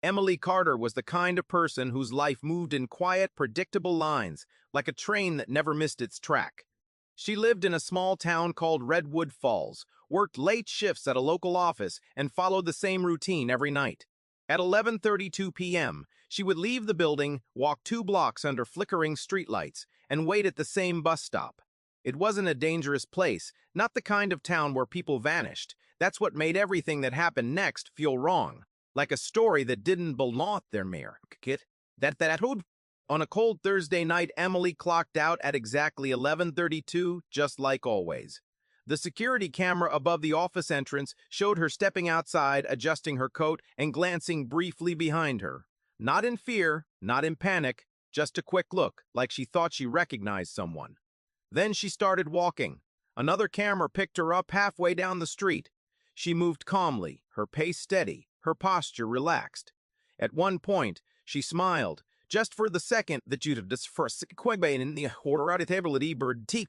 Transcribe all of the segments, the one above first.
Emily Carter was the kind of person whose life moved in quiet, predictable lines, like a train that never missed its track. She lived in a small town called Redwood Falls, worked late shifts at a local office, and followed the same routine every night. At 11:32 p.m., she would leave the building, walk 2 blocks under flickering streetlights, and wait at the same bus stop. It wasn't a dangerous place, not the kind of town where people vanished. That's what made everything that happened next feel wrong, like a story that didn't belong there, Mayor. Kid. That hood. On a cold Thursday night, Emily clocked out at exactly 11:32, just like always. The security camera above the office entrance showed her stepping outside, adjusting her coat, and glancing briefly behind her. Not in fear, not in panic, just a quick look, like she thought she recognized someone. Then she started walking. Another camera picked her up halfway down the street. She moved calmly, her pace steady, her posture relaxed. At one point, she smiled, just for the second that you'd have just first in the horror bird tea.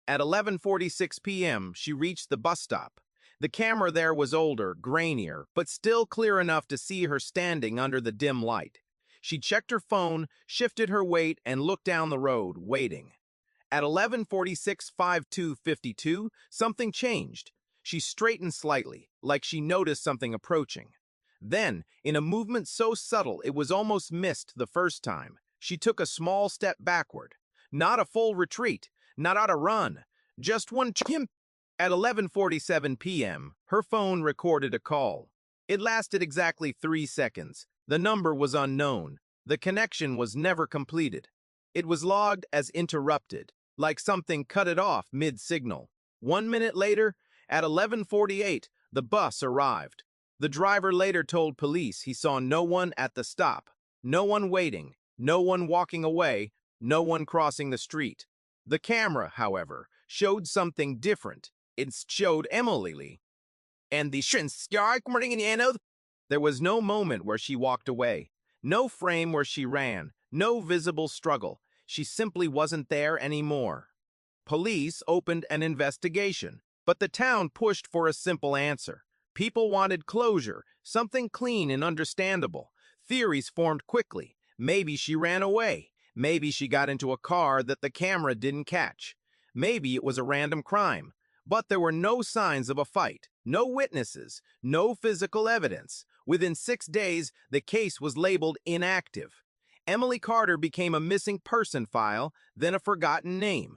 At 11:46 p.m., she reached the bus stop. The camera there was older, grainier, but still clear enough to see her standing under the dim light. She checked her phone, shifted her weight, and looked down the road, waiting. At 11:46:52, something changed. She straightened slightly, like she noticed something approaching. Then, in a movement so subtle it was almost missed the first time, she took a small step backward. Not a full retreat, not a run, just one chimp. At 11:47 p.m., her phone recorded a call. It lasted exactly 3 seconds. The number was unknown. The connection was never completed. It was logged as interrupted, like something cut it off mid-signal. 1 minute later, at 11:48, the bus arrived. The driver later told police he saw no one at the stop, no one waiting, no one walking away, no one crossing the street. The camera, however, showed something different. It showed Emily. And the there was no moment where she walked away, no frame where she ran, no visible struggle. She simply wasn't there anymore. Police opened an investigation, but the town pushed for a simple answer. People wanted closure, something clean and understandable. Theories formed quickly. Maybe she ran away. Maybe she got into a car that the camera didn't catch. Maybe it was a random crime. But there were no signs of a fight, no witnesses, no physical evidence. Within 6 days, the case was labeled inactive. Emily Carter became a missing person file, then a forgotten name.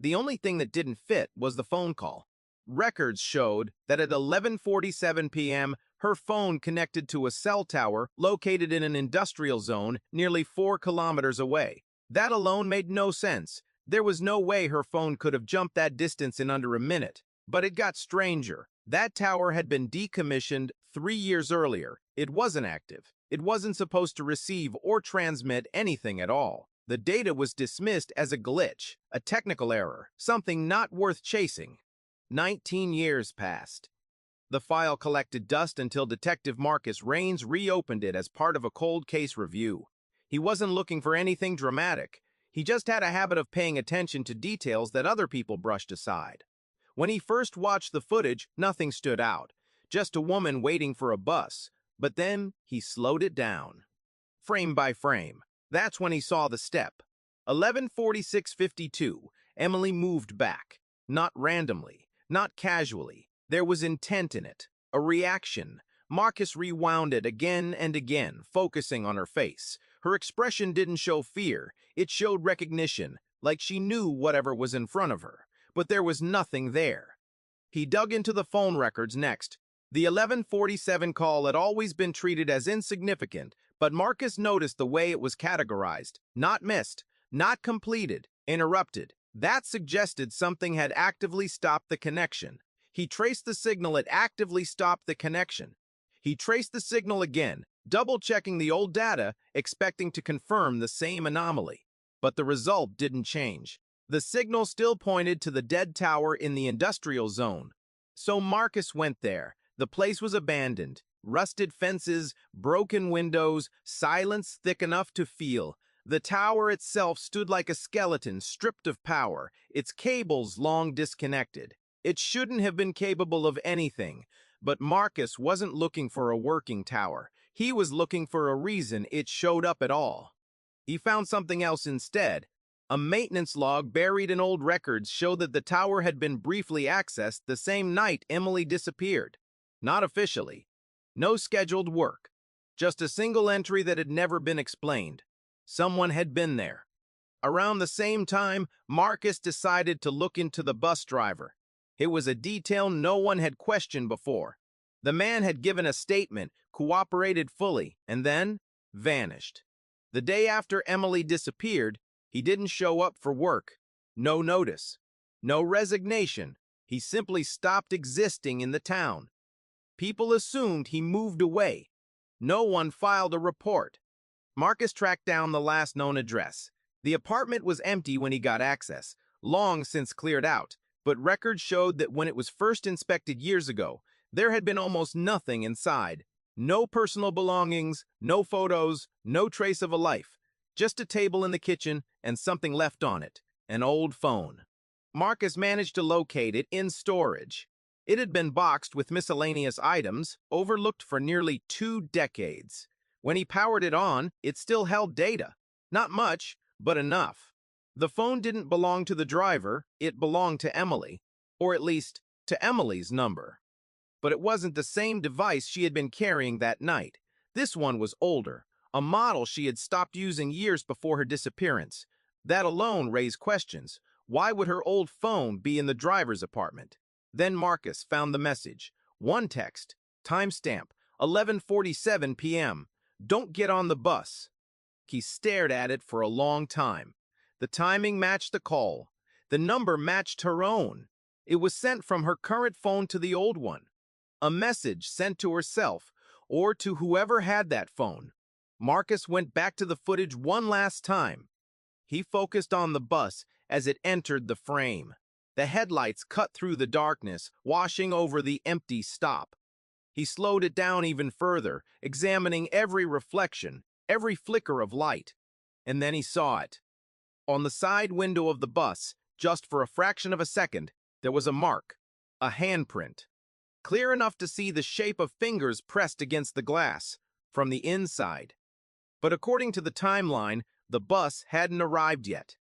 The only thing that didn't fit was the phone call. Records showed that at 11:47 p.m., her phone connected to a cell tower located in an industrial zone nearly 4 kilometers away. That alone made no sense. There was no way her phone could have jumped that distance in under a minute. But it got stranger. That tower had been decommissioned 3 years earlier. It wasn't active. It wasn't supposed to receive or transmit anything at all. The data was dismissed as a glitch, a technical error, something not worth chasing. 19 years passed. The file collected dust until Detective Marcus Raines reopened it as part of a cold case review. He wasn't looking for anything dramatic. He just had a habit of paying attention to details that other people brushed aside. When he first watched the footage, nothing stood out. Just a woman waiting for a bus. But then he slowed it down. Frame by frame. That's when he saw the step. 11:46:52. Emily moved back. Not randomly. Not casually. There was intent in it. A reaction. Marcus rewound it again and again, focusing on her face. Her expression didn't show fear. It showed recognition, like she knew whatever was in front of her. But there was nothing there. He dug into the phone records next. The 11:47 call had always been treated as insignificant, but Marcus noticed the way it was categorized. Not missed, not completed, interrupted. That suggested something had actively stopped the connection. He traced the signal it actively stopped the connection. He traced the signal again, double-checking the old data, expecting to confirm the same anomaly. But the result didn't change. The signal still pointed to the dead tower in the industrial zone. So Marcus went there. The place was abandoned. Rusted fences, broken windows, silence thick enough to feel. The tower itself stood like a skeleton stripped of power, its cables long disconnected. It shouldn't have been capable of anything, but Marcus wasn't looking for a working tower. He was looking for a reason it showed up at all. He found something else instead. A maintenance log buried in old records showed that the tower had been briefly accessed the same night Emily disappeared. Not officially. No scheduled work. Just a single entry that had never been explained. Someone had been there. Around the same time, Marcus decided to look into the bus driver. It was a detail no one had questioned before. The man had given a statement, cooperated fully, and then vanished. The day after Emily disappeared, he didn't show up for work. No notice. No resignation. He simply stopped existing in the town. People assumed he moved away. No one filed a report. Marcus tracked down the last known address. The apartment was empty when he got access, long since cleared out, but records showed that when it was first inspected years ago, there had been almost nothing inside. No personal belongings, no photos, no trace of a life. Just a table in the kitchen and something left on it, an old phone. Marcus managed to locate it in storage. It had been boxed with miscellaneous items, overlooked for nearly 2 decades. When he powered it on, it still held data. Not much, but enough. The phone didn't belong to the driver, it belonged to Emily, or at least to Emily's number. But it wasn't the same device she had been carrying that night. This one was older, a model she had stopped using years before her disappearance. That alone raised questions. Why would her old phone be in the driver's apartment? Then Marcus found the message. One text, timestamp, 11:47 p.m. Don't get on the bus. He stared at it for a long time. The timing matched the call. The number matched her own. It was sent from her current phone to the old one. A message sent to herself, or to whoever had that phone. Marcus went back to the footage one last time. He focused on the bus as it entered the frame. The headlights cut through the darkness, washing over the empty stop. He slowed it down even further, examining every reflection, every flicker of light. And then he saw it. On the side window of the bus, just for a fraction of a second, there was a mark, a handprint. Clear enough to see the shape of fingers pressed against the glass, from the inside. But according to the timeline, the bus hadn't arrived yet.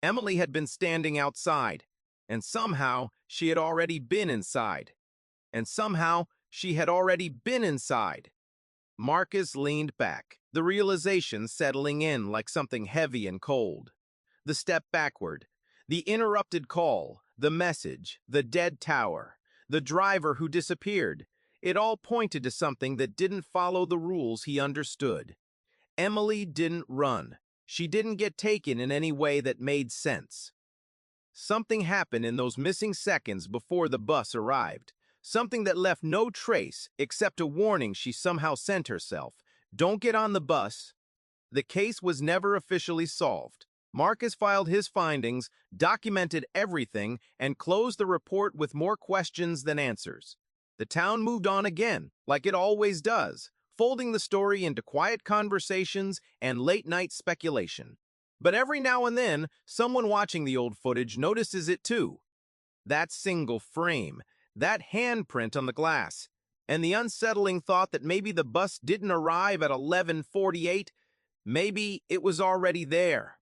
Emily had been standing outside, and somehow she had already been inside. And somehow she had already been inside. Marcus leaned back, the realization settling in like something heavy and cold. The step backward, the interrupted call, the message, the dead tower, the driver who disappeared. It all pointed to something that didn't follow the rules he understood. Emily didn't run. She didn't get taken in any way that made sense. Something happened in those missing seconds before the bus arrived. Something that left no trace except a warning she somehow sent herself. Don't get on the bus. The case was never officially solved. Marcus filed his findings, documented everything, and closed the report with more questions than answers. The town moved on again, like it always does, folding the story into quiet conversations and late-night speculation. But every now and then, someone watching the old footage notices it too. That single frame, that handprint on the glass, and the unsettling thought that maybe the bus didn't arrive at 11:48, maybe it was already there.